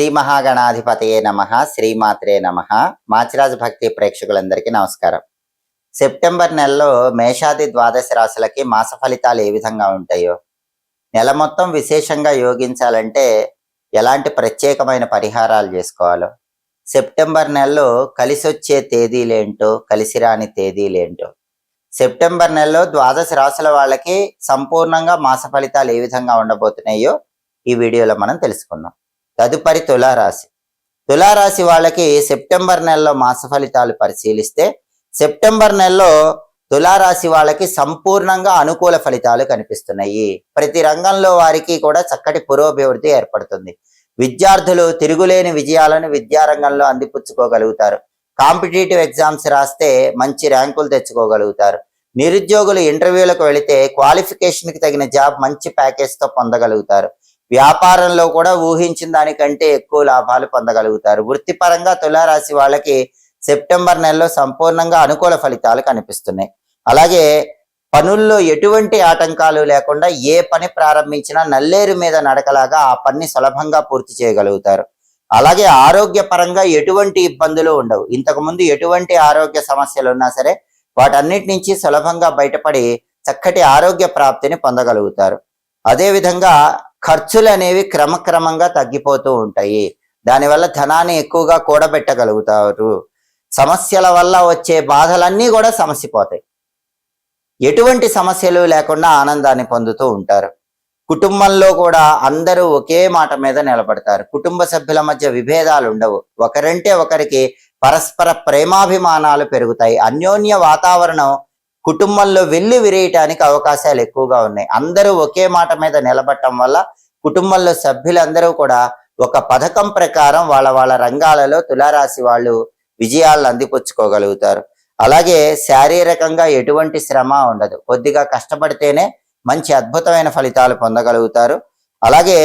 శ్రీ మహాగణాధిపతయే నమః, శ్రీమాత్రే నమః. మాచిరాజు భక్తి ప్రేక్షకులందరికీ నమస్కారం. సెప్టెంబర్ నెలలో మేషాది ద్వాదశ రాశులకి మాస ఫలితాలు ఏ విధంగా ఉంటాయో, నెల మొత్తం విశేషంగా యోగించాలంటే ఎలాంటి ప్రత్యేకమైన పరిహారాలు చేసుకోవాలో, సెప్టెంబర్ నెలలో కలిసొచ్చే తేదీలేంటో, కలిసిరాని తేదీలేంటో, సెప్టెంబర్ నెలలో ద్వాదశ రాశుల వాళ్ళకి సంపూర్ణంగా మాస ఫలితాలు ఏ విధంగా ఉండబోతున్నాయో ఈ వీడియోలో మనం తెలుసుకుందాం. తదుపరి తులారాశి. తులారాశి వాళ్ళకి సెప్టెంబర్ నెలలో మాస ఫలితాలు పరిశీలిస్తే, సెప్టెంబర్ నెలలో తులారాశి వాళ్ళకి సంపూర్ణంగా అనుకూల ఫలితాలు కనిపిస్తున్నాయి. ప్రతి రంగంలో వారికి కూడా చక్కటి పురోభివృద్ధి ఏర్పడుతుంది. విద్యార్థులు తిరుగులేని విజయాలను విద్యారంగంలో అందిపుచ్చుకోగలుగుతారు. కాంపిటేటివ్ ఎగ్జామ్స్ రాస్తే మంచి ర్యాంకులు తెచ్చుకోగలుగుతారు. నిరుద్యోగులు ఇంటర్వ్యూలకు వెళితే క్వాలిఫికేషన్కి తగిన జాబ్ మంచి ప్యాకేజ్తో పొందగలుగుతారు. వ్యాపారంలో కూడా ఊహించిన దానికంటే ఎక్కువ లాభాలు పొందగలుగుతారు. వృత్తిపరంగా తులారాశి వాళ్ళకి సెప్టెంబర్ నెలలో సంపూర్ణంగా అనుకూల ఫలితాలు కనిపిస్తున్నాయి. అలాగే పనుల్లో ఎటువంటి ఆటంకాలు లేకుండా ఏ పని ప్రారంభించినా నల్లేరు మీద నడకలాగా ఆ పని సులభంగా పూర్తి చేయగలుగుతారు. అలాగే ఆరోగ్యపరంగా ఎటువంటి ఇబ్బందులు ఉండవు. ఇంతకుముందు ఎటువంటి ఆరోగ్య సమస్యలు ఉన్నా సరే వాటన్నిటి నుంచి సులభంగా బయటపడి చక్కటి ఆరోగ్య ప్రాప్తిని పొందగలుగుతారు. అదేవిధంగా ఖర్చులు అనేవి క్రమక్రమంగా తగ్గిపోతూ ఉంటాయి. దానివల్ల ధనాన్ని ఎక్కువగా కూడబెట్టగలుగుతారు. సమస్యల వల్ల వచ్చే బాధలన్నీ కూడా సమసిపోతాయి. ఎటువంటి సమస్యలు లేకుండా ఆనందాన్ని పొందుతూ ఉంటారు. కుటుంబంలో కూడా అందరూ ఒకే మాట మీద నిలబడతారు. కుటుంబ సభ్యుల మధ్య విభేదాలు ఉండవు. ఒకరంటే ఒకరికి పరస్పర ప్రేమాభిమానాలు పెరుగుతాయి. అన్యోన్య వాతావరణం కుటుంబంలో వెళ్ళి విరేయటానికి అవకాశాలు ఎక్కువగా ఉన్నాయి. అందరూ ఒకే మాట మీద నిలబడటం వల్ల కుటుంబంలో సభ్యులందరూ కూడా ఒక పథకం ప్రకారం వాళ్ళ వాళ్ళ రంగాలలో తులారాశి వాళ్ళు విజయాలను అందిపుచ్చుకోగలుగుతారు. అలాగే శారీరకంగా ఎటువంటి శ్రమ ఉండదు. కొద్దిగా కష్టపడితేనే మంచి అద్భుతమైన ఫలితాలు పొందగలుగుతారు. అలాగే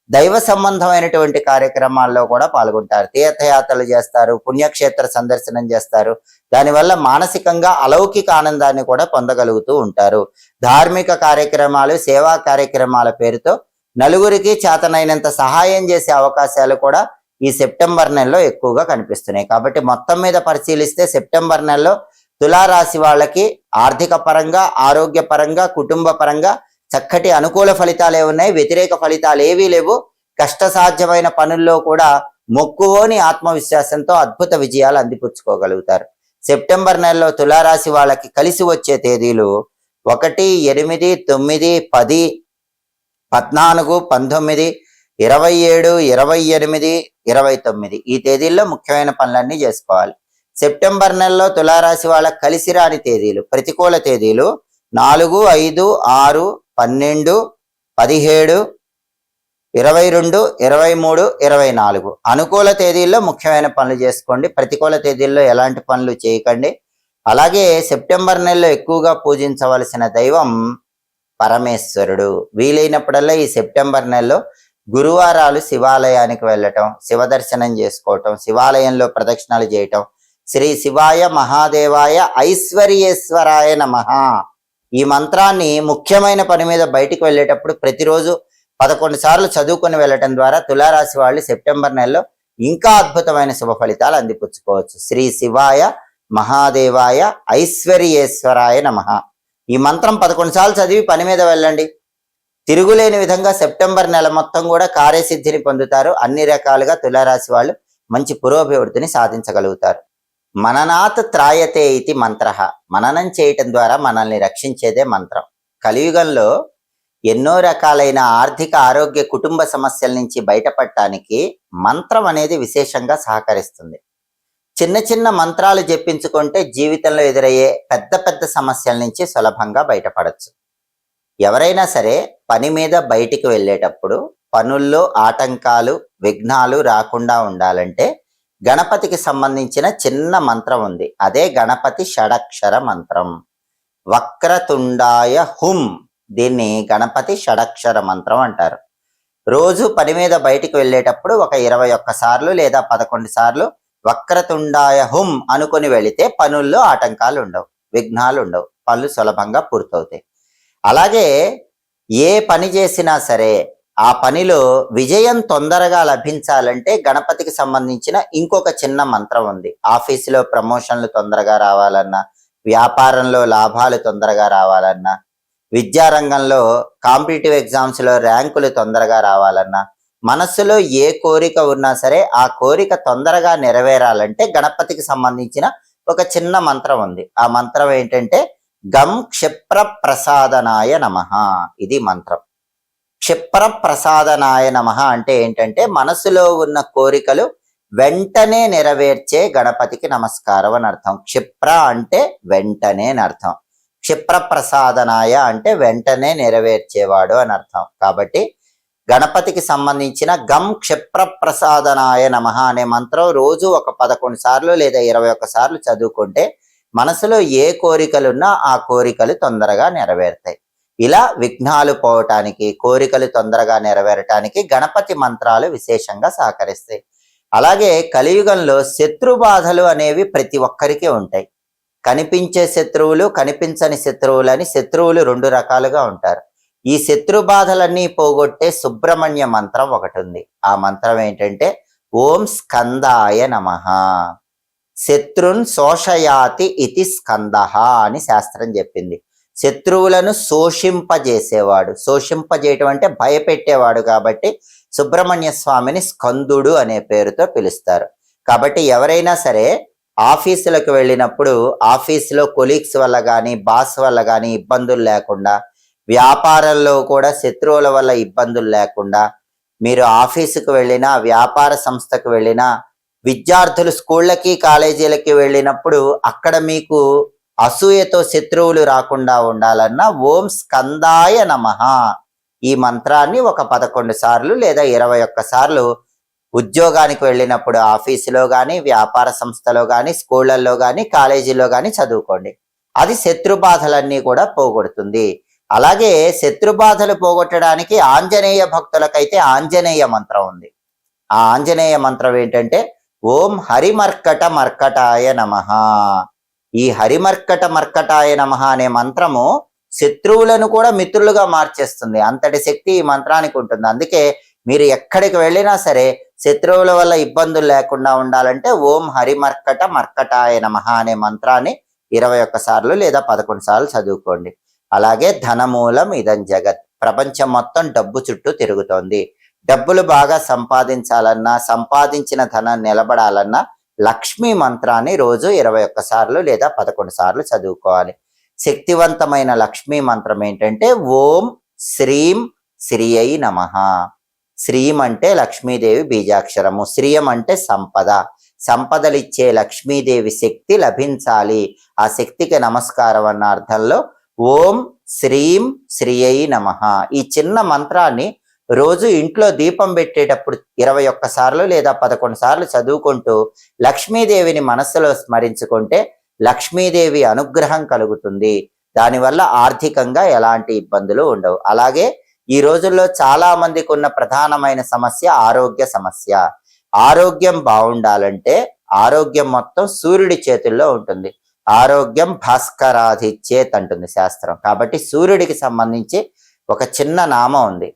దైవ సంబంధమైనటువంటి కార్యక్రమాల్లో కూడా పాల్గొంటారు. తీర్థయాత్రలు చేస్తారు, పుణ్యక్షేత్ర సందర్శనం చేస్తారు. దానివల్ల మానసికంగా అలౌకిక ఆనందాన్ని కూడా పొందగలుగుతూ ఉంటారు. ధార్మిక కార్యక్రమాలు, సేవా కార్యక్రమాల పేరుతో నలుగురికి చేతనైనంత సహాయం చేసే అవకాశాలు కూడా ఈ సెప్టెంబర్ నెలలో ఎక్కువగా కనిపిస్తున్నాయి. కాబట్టి మొత్తం మీద పరిశీలిస్తే సెప్టెంబర్ నెలలో తులారాశి వాళ్ళకి ఆర్థిక పరంగా, ఆరోగ్య పరంగా, కుటుంబ పరంగా చక్కటి అనుకూల ఫలితాలే ఉన్నాయి. వ్యతిరేక ఫలితాలు ఏవీ లేవు. కష్టసాధ్యమైన పనుల్లో కూడా మొక్కువోని ఆత్మవిశ్వాసంతో అద్భుత విజయాలు అందిపుచ్చుకోగలుగుతారు. సెప్టెంబర్ నెలలో తులారాశి వాళ్ళకి కలిసి వచ్చే తేదీలు 1, 8, 9, 10, 14, 19, 27, 28, 29 ఈ తేదీల్లో ముఖ్యమైన పనులన్నీ చేసుకోవాలి. సెప్టెంబర్ నెలలో తులారాశి వాళ్ళ కలిసి రాని తేదీలు, ప్రతికూల తేదీలు 4, 5, 6, 12, 17, 22, 23, 24. అనుకూల తేదీల్లో ముఖ్యమైన పనులు చేసుకోండి. ప్రతికూల తేదీల్లో ఎలాంటి పనులు చేయకండి. అలాగే సెప్టెంబర్ నెలలో ఎక్కువగా పూజించవలసిన దైవం పరమేశ్వరుడు. వీలైనప్పుడల్లా ఈ సెప్టెంబర్ నెలలో గురువారాలు శివాలయానికి వెళ్ళటం, శివ దర్శనం చేసుకోవటం, శివాలయంలో ప్రదక్షిణాలు చేయటం, శ్రీ శివాయ మహాదేవాయ ఐశ్వర్యేశ్వరాయ నమః ఈ మంత్రాన్ని ముఖ్యమైన పని మీద బయటికి వెళ్ళేటప్పుడు ప్రతిరోజు 11 సార్లు చదువుకొని వెళ్ళటం ద్వారా తులారాశి వాళ్ళు సెప్టెంబర్ నెలలో ఇంకా అద్భుతమైన శుభ ఫలితాలు అందిపుచ్చుకోవచ్చు. శ్రీ శివాయ మహాదేవాయ ఐశ్వర్యేశ్వరాయ నమః ఈ మంత్రం 11 సార్లు చదివి పని మీద వెళ్ళండి. తిరుగులేని విధంగా సెప్టెంబర్ నెల మొత్తం కూడా కార్యసిద్ధిని పొందుతారు. అన్ని రకాలుగా తులారాశి వాళ్ళు మంచి పురోభివృద్ధిని సాధించగలుగుతారు. మననాత్ త్రాయతే ఇది మంత్ర. మననం చేయటం ద్వారా మనల్ని రక్షించేదే మంత్రం. కలియుగంలో ఎన్నో రకాలైన ఆర్థిక, ఆరోగ్య, కుటుంబ సమస్యల నుంచి బయటపడటానికి మంత్రం అనేది విశేషంగా సహకరిస్తుంది. చిన్న చిన్న మంత్రాలు జపించుకుంటే జీవితంలో ఎదురయ్యే పెద్ద పెద్ద సమస్యల నుంచి సులభంగా బయటపడచ్చు. ఎవరైనా సరే పని మీద బయటికి వెళ్ళేటప్పుడు పనుల్లో ఆటంకాలు, విఘ్నాలు రాకుండా ఉండాలంటే గణపతికి సంబంధించిన చిన్న మంత్రం ఉంది. అదే గణపతి షడక్షర మంత్రం. వక్రతుండాయ హుం, దీన్ని గణపతి షడక్షర మంత్రం అంటారు. రోజు పని మీద బయటికి వెళ్ళేటప్పుడు ఒక 21 సార్లు లేదా 11 సార్లు వక్రతుండాయ హుం అనుకుని వెళితే పనుల్లో ఆటంకాలు ఉండవు, విఘ్నాలు ఉండవు, పనులు సులభంగా పూర్తవుతాయి. అలాగే ఏ పని చేసినా సరే ఆ పనిలో విజయం తొందరగా లభించాలంటే గణపతికి సంబంధించిన ఇంకొక చిన్న మంత్రం ఉంది. ఆఫీసులో ప్రమోషన్లు తొందరగా రావాలన్నా, వ్యాపారంలో లాభాలు తొందరగా రావాలన్నా, విద్యారంగంలో కాంపిటేటివ్ ఎగ్జామ్స్లో ర్యాంకులు తొందరగా రావాలన్నా, మనస్సులో ఏ కోరిక ఉన్నా సరే ఆ కోరిక తొందరగా నెరవేరాలంటే గణపతికి సంబంధించిన ఒక చిన్న మంత్రం ఉంది. ఆ మంత్రం ఏంటంటే గం క్షిప్ర ప్రసాదనాయ నమః. ఇది మంత్రం. క్షిప్ర ప్రసాదనాయ నమః అంటే ఏంటంటే మనసులో ఉన్న కోరికలు వెంటనే నెరవేర్చే గణపతికి నమస్కారం అని అర్థం. క్షిప్ర అంటే వెంటనే అని అర్థం. క్షిప్ర ప్రసాదనాయ అంటే వెంటనే నెరవేర్చేవాడు అని అర్థం. కాబట్టి గణపతికి సంబంధించిన గం క్షిప్ర ప్రసాదనాయ నమః అనే మంత్రం రోజు ఒక 11 సార్లు లేదా 21 సార్లు చదువుకుంటే మనసులో ఏ కోరికలున్నా ఆ కోరికలు తొందరగా నెరవేరుతాయి. ఇలా విఘ్నాలు పోవటానికి, కోరికలు తొందరగా నెరవేరటానికి గణపతి మంత్రాలు విశేషంగా సహకరిస్తాయి. అలాగే కలియుగంలో శత్రు బాధలు అనేవి ప్రతి ఒక్కరికి ఉంటాయి. కనిపించే శత్రువులు, కనిపించని శత్రువులని శత్రువులు 2 రకాలుగా ఉంటారు. ఈ శత్రు బాధలన్నీ పోగొట్టే సుబ్రహ్మణ్య మంత్రం ఒకటి ఉంది. ఆ మంత్రం ఏంటంటే ఓం స్కందాయ నమః. శత్రున్ శోషయాతి ఇతి స్కందః అని శాస్త్రం చెప్పింది. శత్రువులను శోషింపజేసేవాడు. శోషింపజేయటం అంటే భయపెట్టేవాడు కాబట్టి సుబ్రహ్మణ్య స్వామిని స్కందుడు అనే పేరుతో పిలుస్తారు. కాబట్టి ఎవరైనా సరే ఆఫీసులకు వెళ్ళినప్పుడు ఆఫీసులో కొలీగ్స్ వల్ల కానీ బాస్ వల్ల కానీ ఇబ్బందులు లేకుండా, వ్యాపారంలో కూడా శత్రువుల వల్ల ఇబ్బందులు లేకుండా, మీరు ఆఫీసుకు వెళ్ళినా, వ్యాపార సంస్థకు వెళ్ళినా, విద్యార్థులు స్కూళ్ళకి కాలేజీలకి వెళ్ళినప్పుడు అక్కడ మీకు అసూయతో శత్రువులు రాకుండా ఉండాలన్నా ఓం స్కందాయ నమః ఈ మంత్రాన్ని ఒక 11 సార్లు లేదా 21 సార్లు ఉద్యోగానికి వెళ్ళినప్పుడు ఆఫీసులో కానీ, వ్యాపార సంస్థలో కానీ, స్కూళ్ళల్లో కానీ, కాలేజీలో కానీ చదువుకోండి. అది శత్రు బాధలన్నీ కూడా పోగొడుతుంది. అలాగే శత్రు బాధలు పోగొట్టడానికి ఆంజనేయ భక్తులకైతే ఆంజనేయ మంత్రం ఉంది. ఆ ఆంజనేయ మంత్రం ఏంటంటే ఓం హరిమర్కట మర్కటాయ నమః. ఈ హరిమర్కట మర్కటాయ నమః అనే మంత్రము శత్రువులను కూడా మిత్రులుగా మార్చేస్తుంది. అంతటి శక్తి ఈ మంత్రానికి ఉంటుంది. అందుకే మీరు ఎక్కడికి వెళ్ళినా సరే శత్రువుల వల్ల ఇబ్బందులు లేకుండా ఉండాలంటే ఓం హరిమర్కట మర్కటాయ నమః అనే మంత్రాన్ని 21 సార్లు లేదా 11 సార్లు చదువుకోండి. అలాగే ధనమూలం ఇదం జగత్. ప్రపంచం మొత్తం డబ్బు చుట్టూ తిరుగుతోంది. డబ్బులు బాగా సంపాదించాలన్నా, సంపాదించిన ధనం నిలబడాలన్నా లక్ష్మీ మంత్రాన్ని రోజు 21 సార్లు లేదా 11 సార్లు చదువుకోవాలి. శక్తివంతమైన లక్ష్మీ మంత్రం ఏంటంటే ఓం శ్రీం శ్రీయై నమః. శ్రీం అంటే లక్ష్మీదేవి బీజాక్షరము, శ్రీయం అంటే సంపద. సంపదలిచ్చే లక్ష్మీదేవి శక్తి లభించాలి, ఆ శక్తికి నమస్కారం అన్న అర్థంలో ఓం శ్రీం శ్రీయై నమః ఈ చిన్న మంత్రాన్ని రోజు ఇంట్లో దీపం పెట్టేటప్పుడు 21 సార్లు లేదా 11 సార్లు చదువుకుంటూ లక్ష్మీదేవిని మనస్సులో స్మరించుకుంటే లక్ష్మీదేవి అనుగ్రహం కలుగుతుంది. దానివల్ల ఆర్థికంగా ఎలాంటి ఇబ్బందులు ఉండవు. అలాగే ఈ రోజుల్లో చాలా మందికి ఉన్న ప్రధానమైన సమస్య ఆరోగ్య సమస్య. ఆరోగ్యం బాగుండాలంటే ఆరోగ్యం మొత్తం సూర్యుడి చేతుల్లో ఉంటుంది. ఆరోగ్యం భాస్కరాధిచ్చేత్ అంటుంది శాస్త్రం. కాబట్టి సూర్యుడికి సంబంధించి ఒక చిన్న నామం ఉంది.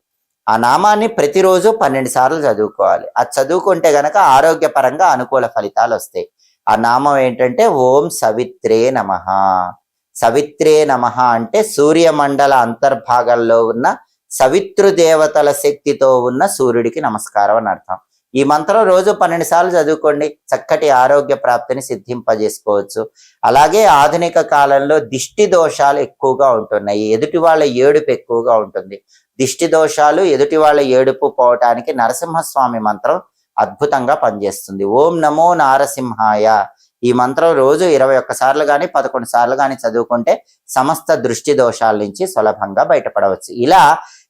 ఆ నామాన్ని ప్రతిరోజు 12 సార్లు చదువుకోవాలి. అది చదువుకుంటే గనక ఆరోగ్యపరంగా అనుకూల ఫలితాలు వస్తాయి. ఆ నామం ఏంటంటే ఓం సవిత్రే నమః. సవిత్రే నమః అంటే సూర్యమండల అంతర్భాగంలో ఉన్న సవితృ దేవతల శక్తితో ఉన్న సూర్యుడికి నమస్కారం అని అర్థం. ఈ మంత్రం రోజు 12 సార్లు చదువుకోండి. చక్కటి ఆరోగ్య ప్రాప్తిని సిద్ధింపజేసుకోవచ్చు. అలాగే ఆధునిక కాలంలో దిష్టి దోషాలు ఎక్కువగా ఉంటున్నాయి. ఎదుటి వాళ్ళ ఏడుపు ఎక్కువగా ఉంటుంది. దిష్టి దోషాలు, ఎదుటి వాళ్ళ ఏడుపు పోవటానికి నరసింహస్వామి మంత్రం అద్భుతంగా పనిచేస్తుంది. ఓం నమో నారసింహాయ ఈ మంత్రం రోజు 21 సార్లు కానీ 11 సార్లు కానీ చదువుకుంటే సమస్త దృష్టి దోషాల నుంచి సులభంగా బయటపడవచ్చు. ఇలా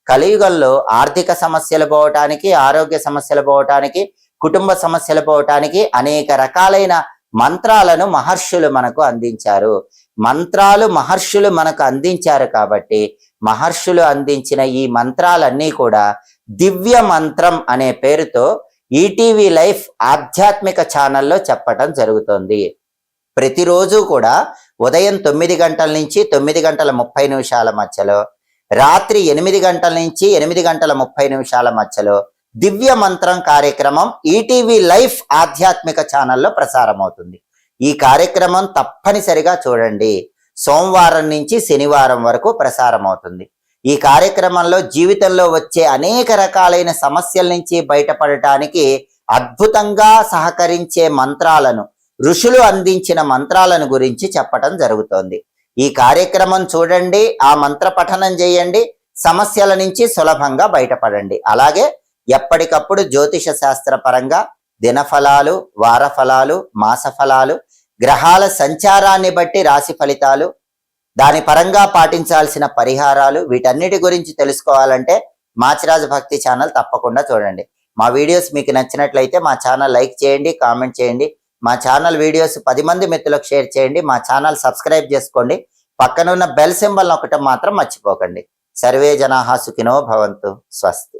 కలియుగంలో ఆర్థిక సమస్యలు పోవటానికి, ఆరోగ్య సమస్యలు పోవటానికి, కుటుంబ సమస్యలు పోవటానికి అనేక రకాలైన మంత్రాలను మహర్షులు మనకు అందించారు. మంత్రాలు మహర్షులు మనకు అందించారు కాబట్టి మహర్షులు అందించిన ఈ మంత్రాలన్నీ కూడా దివ్య మంత్రం అనే పేరుతో ఈటీవీ లైఫ్ ఆధ్యాత్మిక ఛానల్లో చెప్పటం జరుగుతుంది. ప్రతిరోజు కూడా ఉదయం 9 గంటల నుంచి 9 గంటల 30 నిమిషాల మధ్యలో, రాత్రి 8 గంటల నుంచి 8 గంటల 30 నిమిషాల మధ్యలో దివ్య మంత్రం కార్యక్రమం ఈటీవీ లైఫ్ ఆధ్యాత్మిక ఛానల్లో ప్రసారం అవుతుంది. ఈ కార్యక్రమం తప్పనిసరిగా చూడండి. సోమవారం నుంచి శనివారం వరకు ప్రసారం అవుతుంది. ఈ కార్యక్రమంలో జీవితంలో వచ్చే అనేక రకాలైన సమస్యల నుంచి బయటపడటానికి అద్భుతంగా సహకరించే మంత్రాలను, ఋషులు అందించిన మంత్రాలను గురించి చెప్పటం జరుగుతోంది. ఈ కార్యక్రమం చూడండి, ఆ మంత్ర పఠనం చేయండి, సమస్యల నుంచి సులభంగా బయటపడండి. అలాగే ఎప్పటికప్పుడు జ్యోతిష శాస్త్ర పరంగా దినఫలాలు, వార ఫలాలు, మాస ఫలాలు, గ్రహాల సంచారాన్ని బట్టి రాశి ఫలితాలు, దాని పరంగా పాటించాల్సిన పరిహారాలు, వీటన్నిటి గురించి తెలుసుకోవాలంటే మాచిరాజు భక్తి ఛానల్ తప్పకుండా చూడండి. మా వీడియోస్ మీకు నచ్చినట్లయితే మా ఛానల్ లైక్ చేయండి, కామెంట్ చేయండి. మా ఛానల్ వీడియోస్ 10 మంది మిత్రులకు షేర్ చేయండి. మా ఛానల్ సబ్స్క్రైబ్ చేసుకోండి. పక్కన ఉన్న బెల్ సింబల్ నొక్కటం మాత్రం మర్చిపోకండి. సర్వే జనాః సుఖినో భవంతు. స్వస్తి.